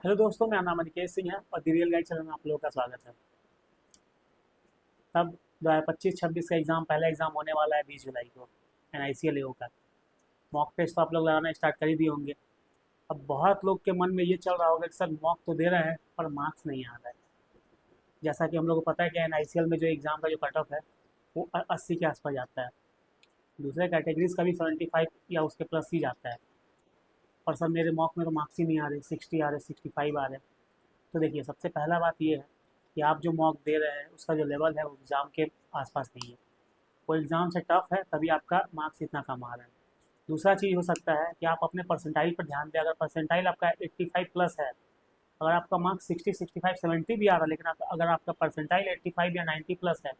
Hello दोस्तों, मेरा नाम अनिकेत सिंह है और द रियल गाइड चैनल में आप लोगों का स्वागत है। तब 2025-26 का पहला एग्ज़ाम होने वाला है 20 जुलाई को NICL AO का। मॉक टेस्ट तो आप लोग लगाना स्टार्ट कर ही दिए होंगे। अब बहुत लोग के मन में ये चल रहा होगा कि सर मॉक तो दे रहे हैं पर मार्क्स नहीं आ रहा है। जैसा कि हम लोग को पता है कि NICL में जो एग्ज़ाम का जो कट ऑफ है वो 80 के आसपास जाता है। दूसरे कैटेगरीज का भी 75 या उसके प्लस ही जाता है। और सर मेरे मॉक में तो मार्क्स ही नहीं आ रहे, 60 आ रहे, 65 आ रहे। तो देखिए, सबसे पहला बात ये है कि आप जो मॉक दे रहे हैं उसका जो लेवल है वो एग्ज़ाम के आसपास नहीं है। वो एग्ज़ाम से टफ है तभी आपका मार्क्स इतना कम आ रहा है। दूसरा चीज़ हो सकता है कि आप अपने परसेंटाइल पर ध्यान दें। अगर परसेंटाइल आपका 85 प्लस है, अगर आपका मार्क्स 60, 65, 70 भी आ रहा है, लेकिन अगर आपका परसेंटाइल 85 या 90 प्लस है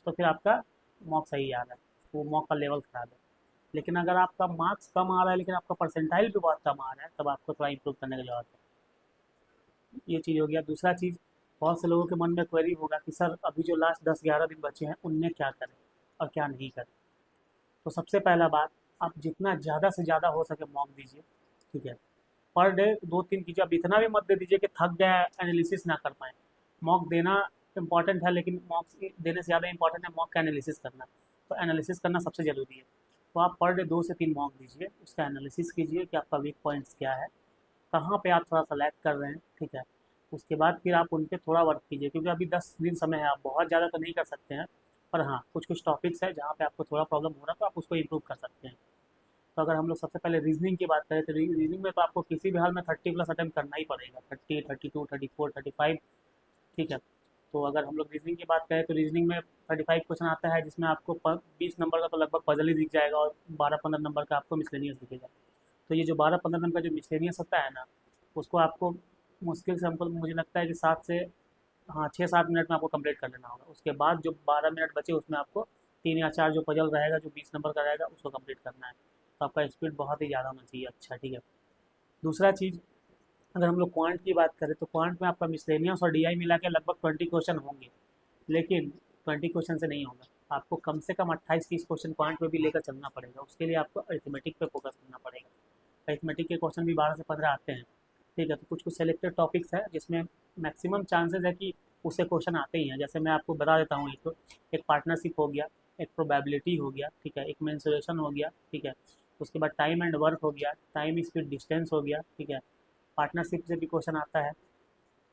तो फिर आपका मॉक सही आ रहा है, वो मॉक का लेवल खराब है। लेकिन अगर आपका मार्क्स कम आ रहा है लेकिन आपका परसेंटाइल भी बहुत कम आ रहा है, तब आपको थोड़ा इंप्रूव करने की जरूरत है। ये चीज़ हो गया। दूसरा चीज़, बहुत से लोगों के मन में क्वेरी होगा कि सर अभी जो लास्ट 10-11 दिन बचे हैं उनमें क्या करें और क्या नहीं करें। तो सबसे पहला बात, आप जितना ज़्यादा से ज़्यादा हो सके मॉक दीजिए। ठीक है, पर डे 2-3 कीजिए। अब इतना भी मत दे दीजिए कि थक गए, एनालिसिस ना कर पाएँ। मॉक देना इम्पॉर्टेंट है, लेकिन मॉक देने से ज़्यादा इम्पॉर्टेंट है मॉक का एनालिसिस करना। तो एनालिसिस करना सबसे ज़रूरी है। तो आप पर डे 2 से 3 मॉक दीजिए, उसका एनालिसिस कीजिए कि आपका वीक पॉइंट्स क्या है, कहाँ पे आप थोड़ा-सा लैग कर रहे हैं। ठीक है, उसके बाद फिर आप उन पे थोड़ा वर्क कीजिए, क्योंकि अभी 10 दिन समय है, आप बहुत ज़्यादा तो नहीं कर सकते हैं। पर हाँ, कुछ-कुछ टॉपिक्स हैं जहाँ पे आपको थोड़ा प्रॉब्लम हो रहा है, तो आप उसको इम्प्रूव कर सकते हैं। तो अगर हम लोग सबसे पहले रीजनिंग की बात करें तो रीजनिंग में तो आपको किसी भी हाल में 30 प्लस अटेम्प्ट करना ही पड़ेगा। 30, 32, 34, 35। ठीक है, तो अगर हम लोग रीजनिंग की बात करें तो रीजनिंग में 35 क्वेश्चन आता है, जिसमें आपको 20 नंबर का तो लगभग पजल ही दिख जाएगा और 12-15 नंबर का आपको मिसलेनियस दिखेगा। तो ये जो 12-15 नंबर का जो मिसलेनियस होता है ना, उसको आपको मुश्किल से हमको मुझे लगता है कि 7 से, हाँ, 6-7 मिनट में आपको कंप्लीट कर लेना होगा। उसके बाद जो 12 मिनट बचे उसमें आपको 3 या 4 जो पजल रहेगा, जो 20 नंबर का रहेगा, उसको कंप्लीट करना है। तो आपका स्पीड बहुत ही ज़्यादा होना चाहिए। अच्छा, ठीक है। दूसरा चीज़, अगर हम लोग क्वांट की बात करें तो क्वांट में आपका मिसलेनियस और DI मिला के लगभग 20 क्वेश्चन होंगे। लेकिन 20 क्वेश्चन से नहीं होगा, आपको कम से कम 28-30 क्वेश्चन क्वांट में भी लेकर चलना पड़ेगा। उसके लिए आपको अरिथमेटिक पे फोकस करना पड़ेगा। अरिथमेटिक के क्वेश्चन भी 12 से 15 आते हैं। ठीक है, तो कुछ कुछ सेलेक्टेड टॉपिक्स हैं जिसमें मैक्सिमम चांसेस है कि उससे क्वेश्चन आते ही हैं। जैसे मैं आपको बता देता हूँ, एक पार्टनरशिप हो गया, एक प्रोबेबिलिटी हो गया, ठीक है, एक मेंसुरेशन हो गया, ठीक है, उसके बाद टाइम एंड वर्क हो गया, टाइम स्पीड डिस्टेंस हो गया, ठीक है, पार्टनरशिप से भी क्वेश्चन आता है,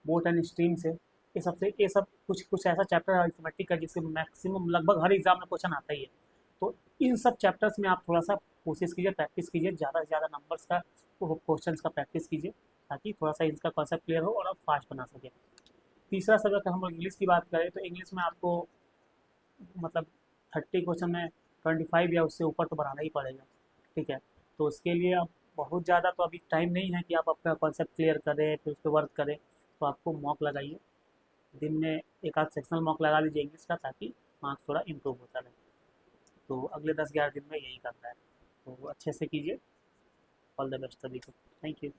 बोट एंड स्ट्रीम से। ये सब कुछ कुछ ऐसा चैप्टर है अरिथमेटिक का जिससे मैक्सिमम लगभग हर एग्जाम में क्वेश्चन आता ही है। तो इन सब चैप्टर्स में आप थोड़ा सा कोशिश कीजिए, प्रैक्टिस कीजिए, ज़्यादा से ज़्यादा नंबर्स का क्वेश्चंस का प्रैक्टिस कीजिए, ताकि थोड़ा सा इसका कॉन्सेप्ट क्लियर हो और आप फास्ट बना सकें। तीसरा सब्जेक्ट हम लोग इंग्लिश की बात करें तो इंग्लिश में आपको मतलब 30 क्वेश्चन में 25 या उससे ऊपर तो बनाना ही पड़ेगा। ठीक है, तो उसके लिए अब बहुत ज़्यादा तो अभी टाइम नहीं है कि आप अपना कॉन्सेप्ट क्लियर करें फिर उस पर वर्क करें। तो आपको मॉक लगाइए, दिन में एक आध सेक्शनल मॉक लगा लीजिए इंग्लिश का, ताकि मार्क्स थोड़ा इम्प्रूव होता रहे। तो अगले 10-11 दिन में यही करना है, तो अच्छे से कीजिए। ऑल द बेस्ट सभी को। Thank you.